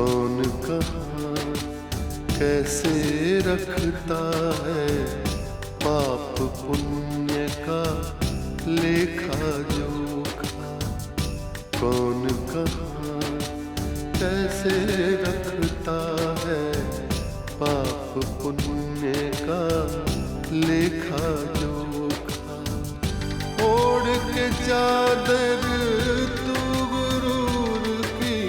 कौन कहाँ कैसे रखता है पाप पुण्य का लेखा जोखा। कौन कहाँ कैसे रखता है पाप पुण्य का लेखा जोखा। ओढ़ के चादर तू गुरूर की,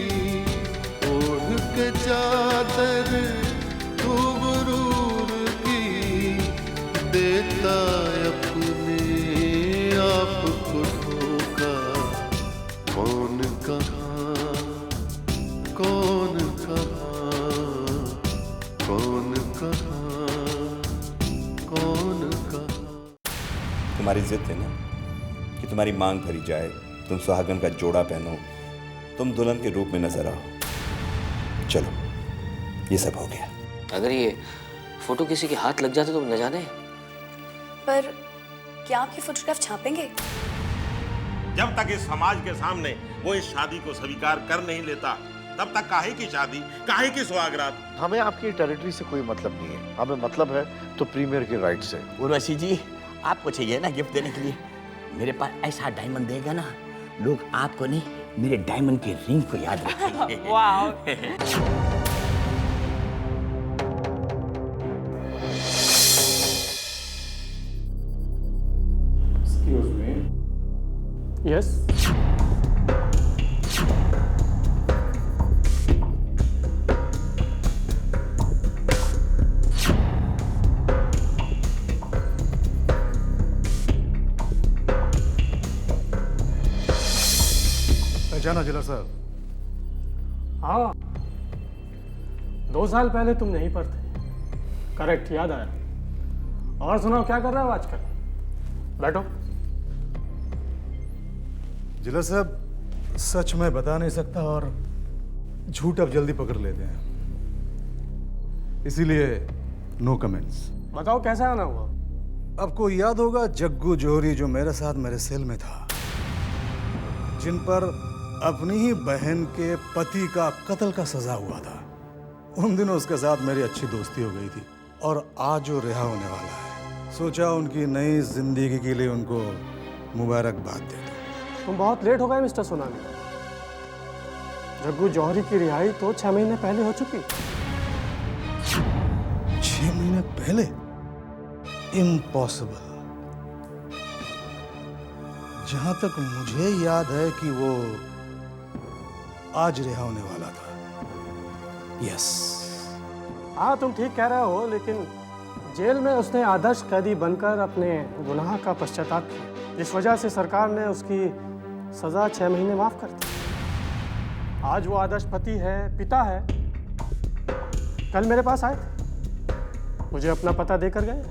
ओढ़ के चादर तू गुरूर की, देता अपने आप को धोखा। कौन कहाँ कौन कहाँ कौन कहाँ कौन कहाँ। तुम्हारी जिद है ना कि तुम्हारी मांग भरी जाए, तुम सुहागन का जोड़ा पहनो, तुम दुल्हन के रूप में नजर आओ। चलो ये सब हो गया। अगर ये फोटो किसी के हाथ लग जाते तो न जाने। पर क्या आपकी फोटोग्राफ छापेंगे? जब तक इस समाज के सामने वो इस शादी को स्वीकार कर नहीं लेता, तब तक काहे की शादी, काहे की सुहागरात। हमें आपकी टेरिटरी से कोई मतलब नहीं है, हमें मतलब है तो प्रीमियर के राइट से। उर्वशी जी, आपको चाहिए ना गिफ्ट देने के लिए, मेरे पास ऐसा डायमंड देगा ना, लोग आपको नहीं मेरे डायमंड की रिंग को याद रखेंगे। वाह। Excuse me. Yes. पहचाना जिला साहब? हाँ, 2 साल पहले तुम यहीं पर थे। करेक्ट, याद आया। और सुनाओ, क्या कर रहे हो आजकल? बैठो। जिला साहब, सच मैं बता नहीं सकता और झूठ अब जल्दी पकड़ लेते हैं, इसीलिए नो कमेंट्स। बताओ कैसा आना हुआ? आपको याद होगा जग्गू जोहरी जो मेरे साथ मेरे सेल में था, जिन पर अपनी ही बहन के पति का कत्ल का सजा हुआ था। उन दिनों उसके साथ मेरी अच्छी दोस्ती हो गई थी और आज वो रिहा होने वाला है। सोचा उनकी नई जिंदगी के लिए उनको मुबारकबाद दे दो। तुम बहुत लेट हो गए मिस्टर सोनाली। जग्गू जौहरी की रिहाई तो 6 महीने पहले हो चुकी। 6 महीने पहले? इम्पॉसिबल। जहां तक मुझे याद है कि वो आज रिहा होने वाला था। यस। हाँ, तुम ठीक कह रहे हो, लेकिन जेल में उसने आदर्श कैदी बनकर अपने गुनाह का पश्चाताप किया, जिस वजह से सरकार ने उसकी सजा 6 महीने माफ कर दी। आज वो आदर्श पति है, पिता है। कल मेरे पास आए थे, मुझे अपना पता देकर गए।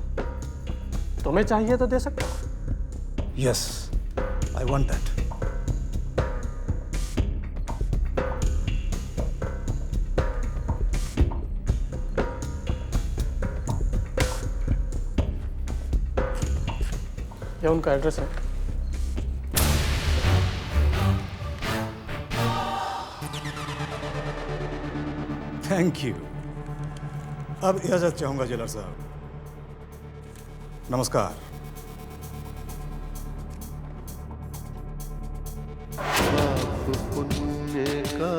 तुम्हें चाहिए तो दे सकते हो। Yes, I want that. ये उनका एड्रेस है। Thank you. अब इजाजत चाहूंगा जेलर साहब। नमस्कार। पाप पुण्य का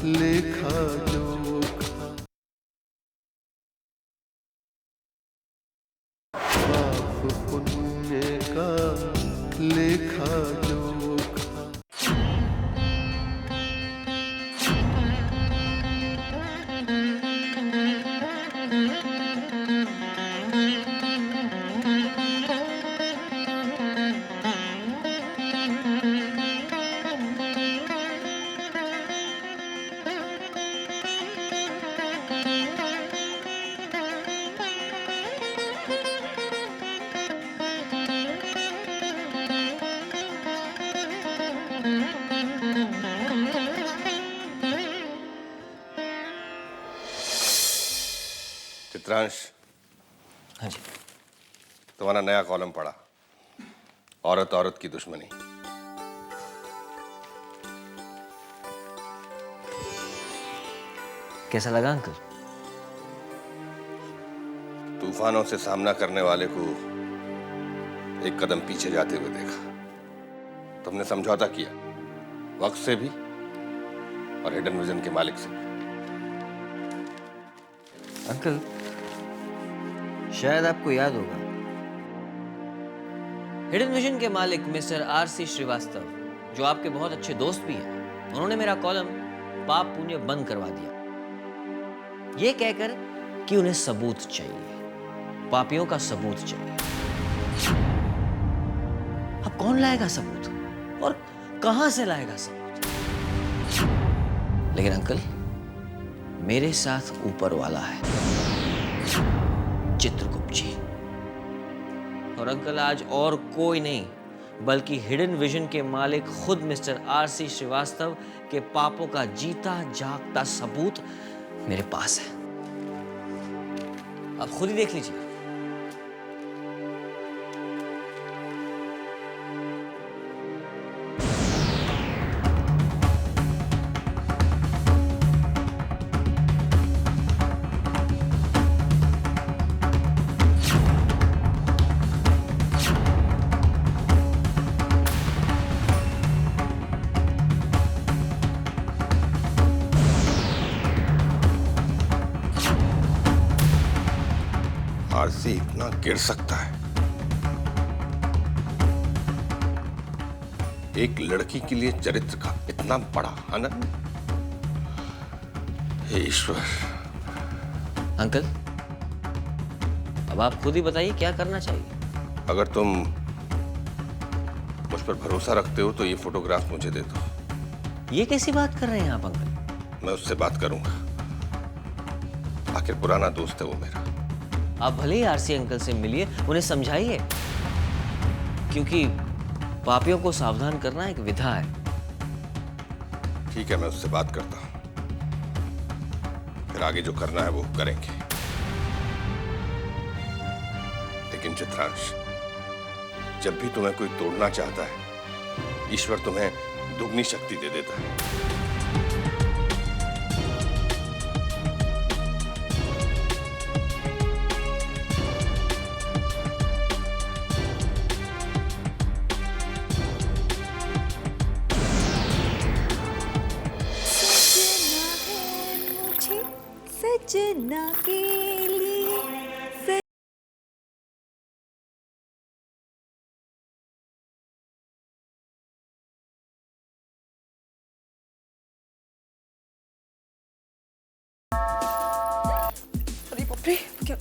लेखा जोखा। पाप पुण्य का लेखा जोखा। चित्रांश, हाँ जी। तुम्हारा नया कॉलम पढ़ा, औरत औरत की दुश्मनी। कैसा लगा अंकल? तूफानों से सामना करने वाले को एक कदम पीछे जाते हुए देखा। तुमने समझौता किया, वक्त से भी और हिडन विजन के मालिक से भी। अंकल, शायद आपको याद होगा, हिडन विजन के मालिक मिस्टर आरसी श्रीवास्तव, जो आपके बहुत अच्छे दोस्त भी हैं, उन्होंने मेरा कॉलम पाप पुण्य बंद करवा दिया, ये कहकर कि उन्हें सबूत चाहिए, पापियों का सबूत चाहिए। अब कौन लाएगा सबूत और कहां से लाएगा सबूत? लेकिन अंकल, मेरे साथ ऊपर वाला है, चित्रगुप्त जी। और अंकल, आज और कोई नहीं बल्कि हिडन विजन के मालिक खुद मिस्टर आरसी श्रीवास्तव के पापों का जीता जागता सबूत मेरे पास है। आप खुद ही देख लीजिए। आरसी इतना गिर सकता है? एक लड़की के लिए चरित्र का इतना बड़ा हनन? हे ईश्वर। अंकल, अब आप खुद ही बताइए क्या करना चाहिए। अगर तुम मुझ पर भरोसा रखते हो तो ये फोटोग्राफ मुझे दे दो। ये कैसी बात कर रहे हैं आप अंकल? मैं उससे बात करूंगा, आखिर पुराना दोस्त है वो मेरा। आप भले ही आरसी अंकल से मिलिए, उन्हें समझाइए, क्योंकि पापियों को सावधान करना एक विधा है। ठीक है, मैं उससे बात करता हूं, फिर आगे जो करना है वो करेंगे। लेकिन चित्रांश, जब भी तुम्हें कोई तोड़ना चाहता है, ईश्वर तुम्हें दुगनी शक्ति दे देता है। सजना के लिए अरे बाप रे, क्या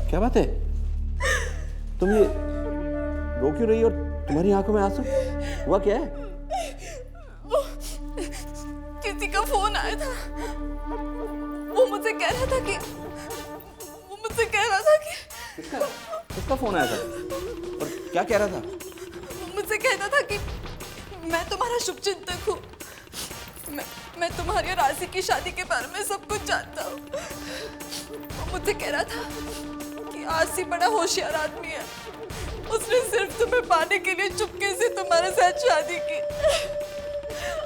क्या बात है? तुम ये रो क्यों रही हो और तुम्हारी आंखों में आंसू? हुआ क्या है? किसी का फोन आया था, वो मुझसे कह रहा था कि किसका फोन आया था और क्या कह रहा था? वो मुझसे कहता था कि मैं तुम्हारा शुभचिंतक हूँ, मैं तुम्हारी और आरसी की शादी के बारे में सब कुछ जानता हूँ। वो मुझसे कह रहा था कि आरसी बड़ा होशियार आदमी है, उसने सिर्फ तुम्हें पाने के लिए चुपके से तुम्हारे साथ शादी की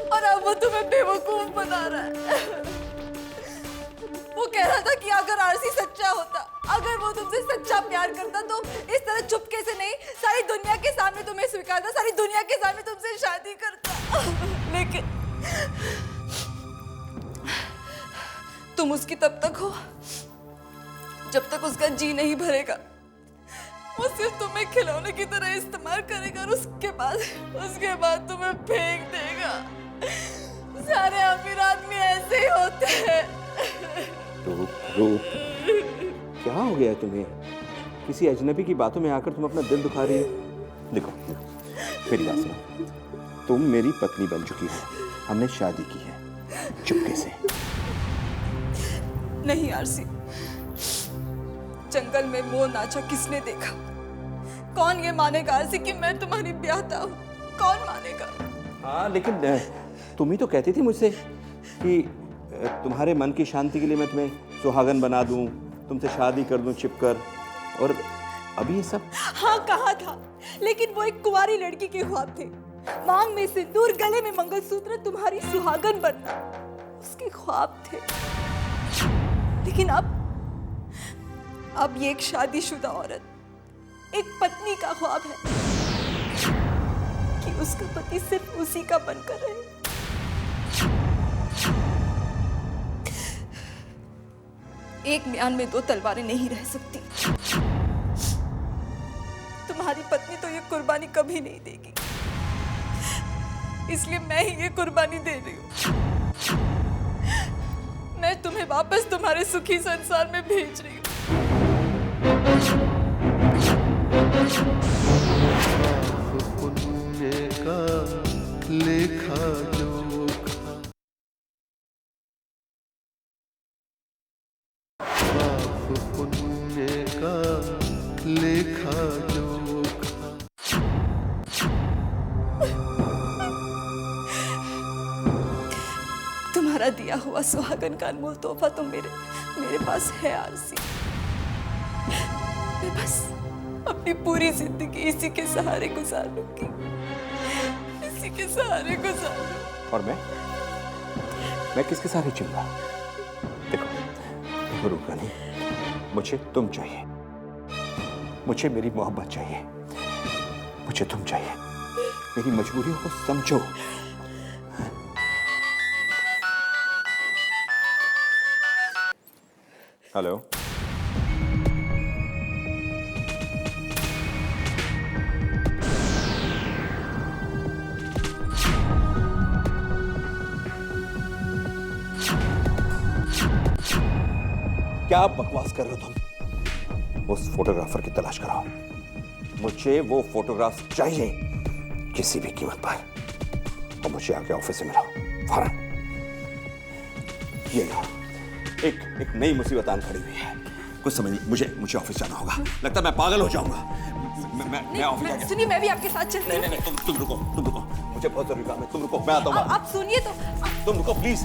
और अब वो तुम्हें बेवकूफ बना रहा है। वो कह रहा था कि अगर आरसी सच्चा होता, अगर वो तुमसे सच्चा प्यार करता तो इस तरह चुपके से नहीं, सारी दुनिया के सामने तुम्हें स्वीकारता, सारी दुनिया के सामने तुमसे शादी करता। लेकिन तुम उसकी तब तक हो जब तक उसका जी नहीं भरेगा। वो सिर्फ तुम्हें खिलौने की तरह इस्तेमाल करेगा और उसके बाद तुम्हें फेंक देगा। सारे अमीर आदमी ऐसे ही होते हैं। रूप, क्या हो गया तुम्हें? किसी अजनबी की बातों में आकर तुम अपना दिल दुखा रही हो। देखो, मेरी बात सुनो, तुम मेरी पत्नी बन चुकी हो, हमने शादी की है चुपके से। नहीं आरसी, जंगल में मोर नाचा किसने देखा? कौन ये मानेगा आरसी कि मैं तुम्हारी ब्याहता हूँ? कौन मानेगा? हाँ, लेकिन तुम ही तो कहती थी मुझसे कि तुम्हारे मन की शांति के लिए मैं तुम्हें सुहागन बना दूं, तुमसे शादी कर दूं छिपकर, और अभी ये सब। हाँ कहा था, लेकिन वो एक कुंवारी लड़की के ख्वाब थे। मांग में सिंदूर, गले में मंगलसूत्र, तुम्हारी सुहागन बनना उसके ख्वाब थे। लेकिन अब ये एक शादीशुदा औरत, एक पत्नी का ख्वाब है कि उसका पति सिर्फ उसी का बनकर रहे। एक म्यान में 2 तलवारें नहीं रह सकती। तुम्हारी पत्नी तो ये कुर्बानी कभी नहीं देगी, इसलिए मैं ही ये कुर्बानी दे रही हूँ। मैं तुम्हें वापस तुम्हारे सुखी संसार में भेज रही हूँ। पाप पुण्य का लेखा जोखा, पाप पुण्य का लेखा जोखा। तुम्हारा दिया हुआ सुहागन का अनमोल तोहफा तो मेरे पास है आरसी। मैं बस अपनी पूरी जिंदगी इसी के सहारे गुजार लूंगी, इसी के सहारे गुजार लूंगी। और मैं किसके सहारे चलूंगा? देखो रूपरानी, मुझे तुम चाहिए, मुझे मेरी मोहब्बत चाहिए, मुझे तुम चाहिए। मेरी मजबूरियों को समझो। हेलो, क्या बकवास कर रहे हो तुम? उस फोटोग्राफर की तलाश कराओ, मुझे वो फोटोग्राफ चाहिए किसी भी कीमत पर, और मुझे आके ऑफिस से मिलाओ फौरन। ये लो, एक नई मुसीबत आन खड़ी हुई है। कुछ समझ, मुझे ऑफिस जाना होगा। लगता है मैं पागल हो जाऊंगा। मैं ऑफिस जाके। सुनिए, मैं भी आपके साथ चलती हूँ। नहीं, तुम रुको, मुझे बहुत जरूरी काम है। तुम रुको, मैं आता हूँ। आप सुनिए तो। तुम रुको प्लीज।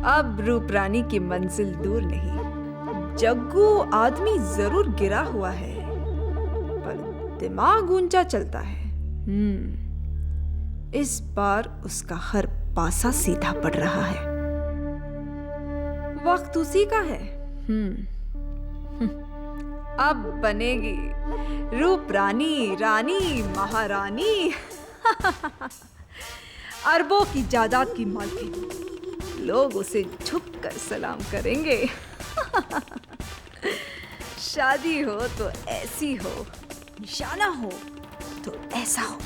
अब रूपरानी की मंजिल दूर नहीं। जग्गू आदमी जरूर गिरा हुआ है, पर दिमाग ऊंचा चलता है। इस बार उसका हर पासा सीधा पड़ रहा है। वक्त उसी का है। अब बनेगी रूपरानी, रानी, महारानी, अरबों की जायदाद की मालकिन। लोग उसे झुककर सलाम करेंगे। शादी हो तो ऐसी हो, निशाना हो तो ऐसा हो,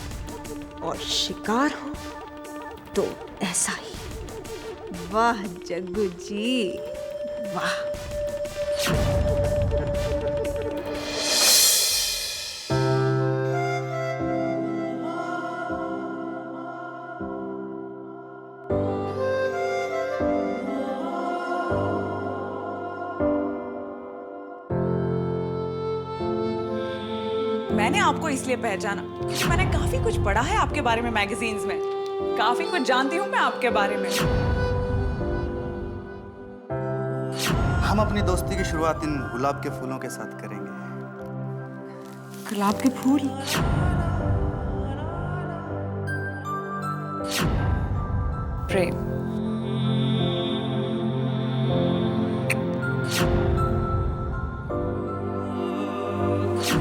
और शिकार हो तो ऐसा ही। वाह जग्गू जी, वाह। मैंने आपको इसलिए पहचाना क्योंकि मैंने काफी कुछ पढ़ा है आपके बारे में मैगजीन्स में। काफी कुछ जानती हूँ मैं आपके बारे में। हम अपनी दोस्ती की शुरुआत इन गुलाब के फूलों के साथ करेंगे। गुलाब के फूल? प्रेम।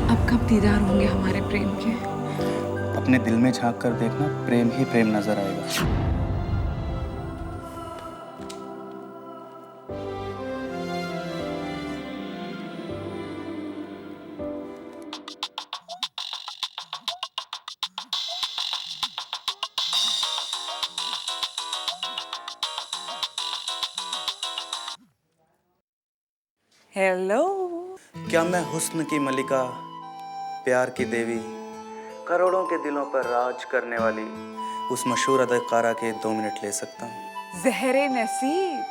अब कब दीदार होंगे हमारे प्रेम के? अपने दिल में झांक कर देखना, प्रेम ही प्रेम नजर आएगा। हेलो। क्या मैं हुस्न की मलिका, प्यार की देवी, करोड़ों के दिलों पर राज करने वाली उस मशहूर अदाकारा के 2 मिनट ले सकता हूँ? ज़हरे नसीब,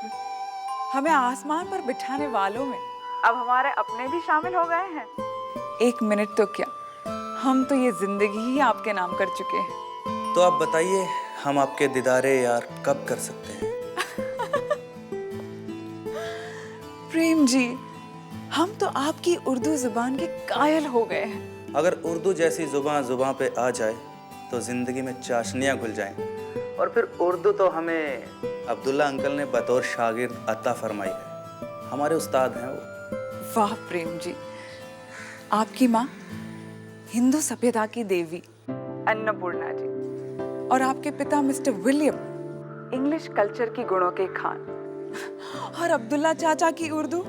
हमें आसमान पर बिठाने वालों में अब हमारे अपने भी शामिल हो गए हैं। 1 मिनट तो क्या, हम तो ये जिंदगी ही आपके नाम कर चुके हैं। तो आप बताइए, हम आपके दीदारे यार कब कर सकते हैं? प्रेम जी, हम तो आपकी उर्दू जुबान के कायल हो गए हैं। अगर उर्दू जैसी जुबान पे आ जाए तो जिंदगी में चाशनियाँ घुल जाएं। और फिर उर्दू तो हमें अब्दुल्ला अंकल ने बतौर शागिर्द अता फरमाई है। हमारे उस्ताद हैं वो। वाह प्रेम जी, आपकी माँ हिंदू सभ्यता की देवी अन्नपूर्णा जी और आपके पिता मिस्टर विलियम इंग्लिश कल्चर की गुणों के खान और अब्दुल्ला चाचा की उर्दू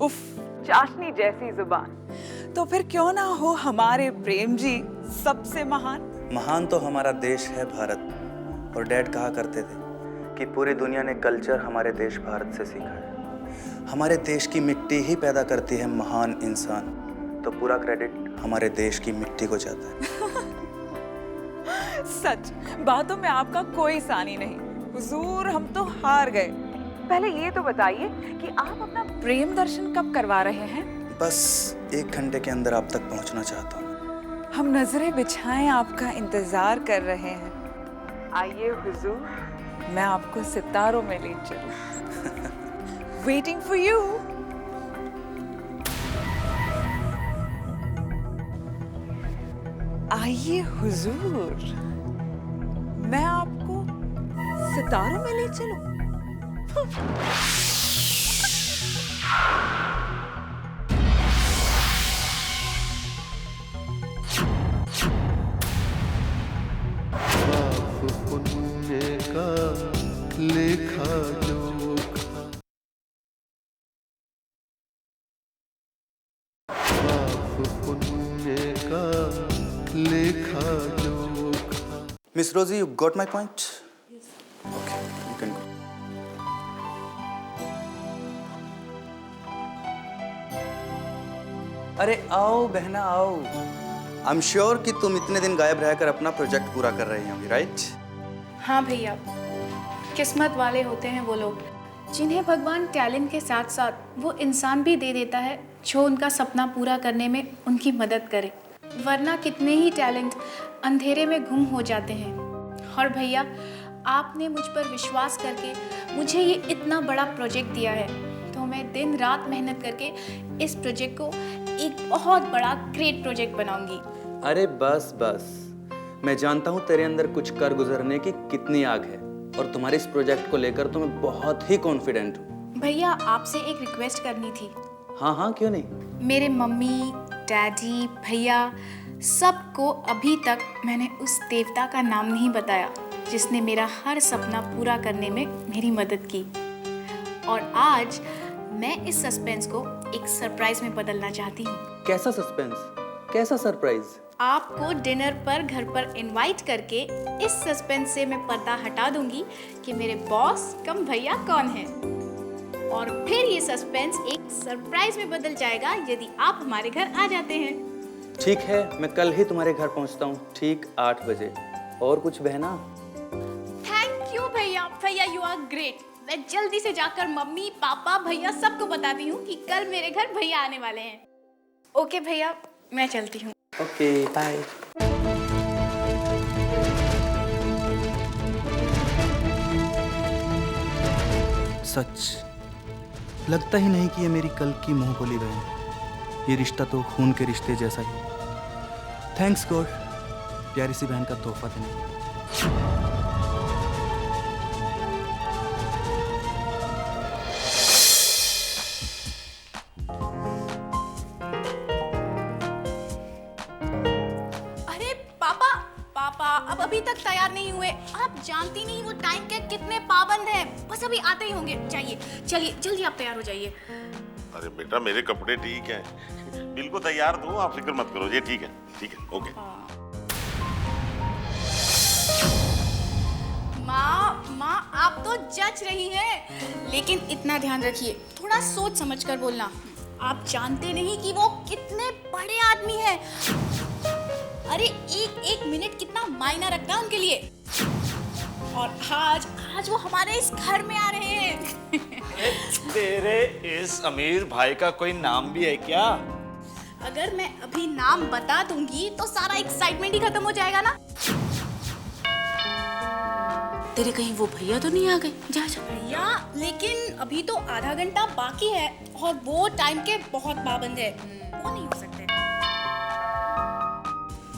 उफ चाशनी जैसी जुबान। तो फिर क्यों ना हो हमारे प्रेम जी सबसे महान तो हमारा देश है भारत। और डैड कहा करते थे कि पूरी दुनिया ने कल्चर हमारे देश भारत से सीखा है। हमारे देश की मिट्टी ही पैदा करती है महान इंसान। तो पूरा क्रेडिट हमारे देश की मिट्टी को जाता है। सच बातों में आपका कोई सानी नहीं। हुजूर, हम तो हार गए। पहले ये तो बताइए कि आप अपना प्रेम दर्शन कब करवा रहे हैं? बस 1 घंटे के अंदर आप तक पहुंचना चाहता हूँ। हम नजरें बिछाएं, आपका इंतजार कर रहे हैं। आइए हुजूर, मैं आपको सितारों में ले चलूं। Waiting for you. आइए हुजूर, मैं आपको सितारों में ले चलूं। पुण्य का लेखा जोखा, पाप पुण्य का लेखा जोखा। Miss Rosie, you got my point? Okay, you can go. अरे आओ बहना आओ। आई एम श्योर कि तुम इतने दिन गायब रहकर अपना प्रोजेक्ट पूरा कर रही होंगी, राइट? हाँ भैया, किस्मत वाले होते हैं वो लोग जिन्हें भगवान टैलेंट के साथ साथ वो इंसान भी दे देता है जो उनका सपना पूरा करने में उनकी मदद करे। वरना कितने ही टैलेंट अंधेरे में गुम हो जाते हैं। और भैया, आपने मुझ पर विश्वास करके मुझे ये इतना बड़ा प्रोजेक्ट दिया है, तो मैं दिन रात मेहनत करके इस प्रोजेक्ट को एक बहुत बड़ा ग्रेट प्रोजेक्ट बनाऊंगी। अरे बस बस, मैं जानता हूँ तेरे अंदर कुछ कर गुजरने की कितनी आग है और तुम्हारे इस प्रोजेक्ट को लेकर तो मैं बहुत ही कॉन्फिडेंट हूँ। भैया, आपसे एक रिक्वेस्ट करनी थी। हाँ हाँ, क्यों नहीं। मेरे मम्मी, डैडी, भैया सबको अभी तक मैंने उस देवता का नाम नहीं बताया जिसने मेरा हर सपना पूरा करने में मेरी मदद की। और आज मैं इस सस्पेंस को एक सरप्राइज में बदलना चाहती हूँ। कैसा सस्पेंस? कैसा सरप्राइज? आपको डिनर पर घर पर इनवाइट करके इस सस्पेंस से मैं पर्दा हटा दूंगी कि मेरे बॉस कम भैया कौन है। और फिर ये सस्पेंस एक सरप्राइज में बदल जाएगा यदि आप हमारे घर आ जाते हैं। ठीक है, मैं कल ही तुम्हारे घर पहुंचता हूँ, ठीक 8 बजे। और कुछ बहना? थैंक यू भैया। भैया, यू आर ग्रेट। मैं जल्दी से जाकर मम्मी, पापा, भैया सबको बताती हूँ कि कल मेरे घर भैया आने वाले हैं। ओके भैया, मैं चलती हूँ। Okay, bye. सच लगता ही नहीं कि ये मेरी कल की मुंह बोली बहन। ये रिश्ता तो खून के रिश्ते जैसा ही। थैंक्स गॉड, प्यारी सी बहन का तोहफा देने। अब अभी तक तैयार नहीं हुए। आप जानती नहीं वो टाइम के कितने पाबंद हैं। बस अभी आते ही होंगे। जाइए, चलिए जल्दी आप तैयार हो जाइए। अरे बेटा, मेरे कपड़े ठीक हैं, बिल्कुल तैयार दो, आप फिक्र मत करो। ये ठीक है, ठीक है, ओके। माँ आप तो जज रही हैं, लेकिन इतना ध्यान रखिए, थोड़ा सोच समझ कर बोलना। आप जानते नहीं कि वो कितने बड़े आदमी हैं। अरे एक मिनट कितना मायना रखता है उनके लिए। और आज वो हमारे इस घर में आ रहे हैं। तेरे इस अमीर भाई का कोई नाम भी है क्या? अगर मैं अभी नाम बता दूंगी तो सारा एक्साइटमेंट ही खत्म हो जाएगा ना। तेरे कहीं वो भैया तो नहीं आ गए? जा जा। भैया, लेकिन अभी तो आधा घंटा बाकी है और वो टाइम के बहुत पाबंद है, वो नहीं हो सकते।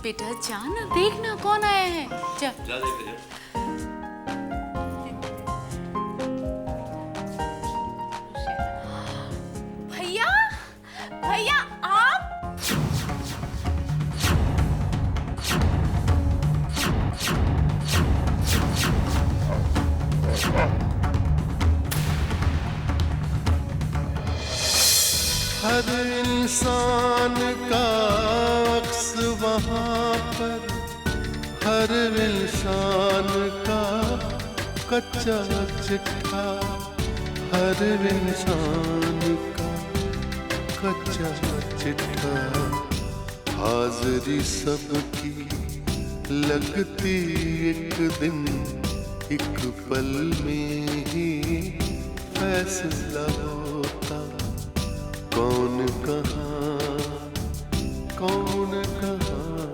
बेटा जा ना, देखना कौन आया है। जा जा देख जा। भैया, भैया आप। हर इंसान का अक्स वहाँ पर, हर इंसान का कच्चा चिट्ठा, हर इंसान का कच्चा चिट्ठा। हाजिरी सबकी लगती एक दिन, एक पल में ही फैसला होता। कौन कहाँ, कौन कहाँ,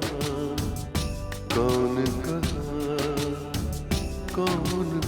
कौन कहाँ, कौन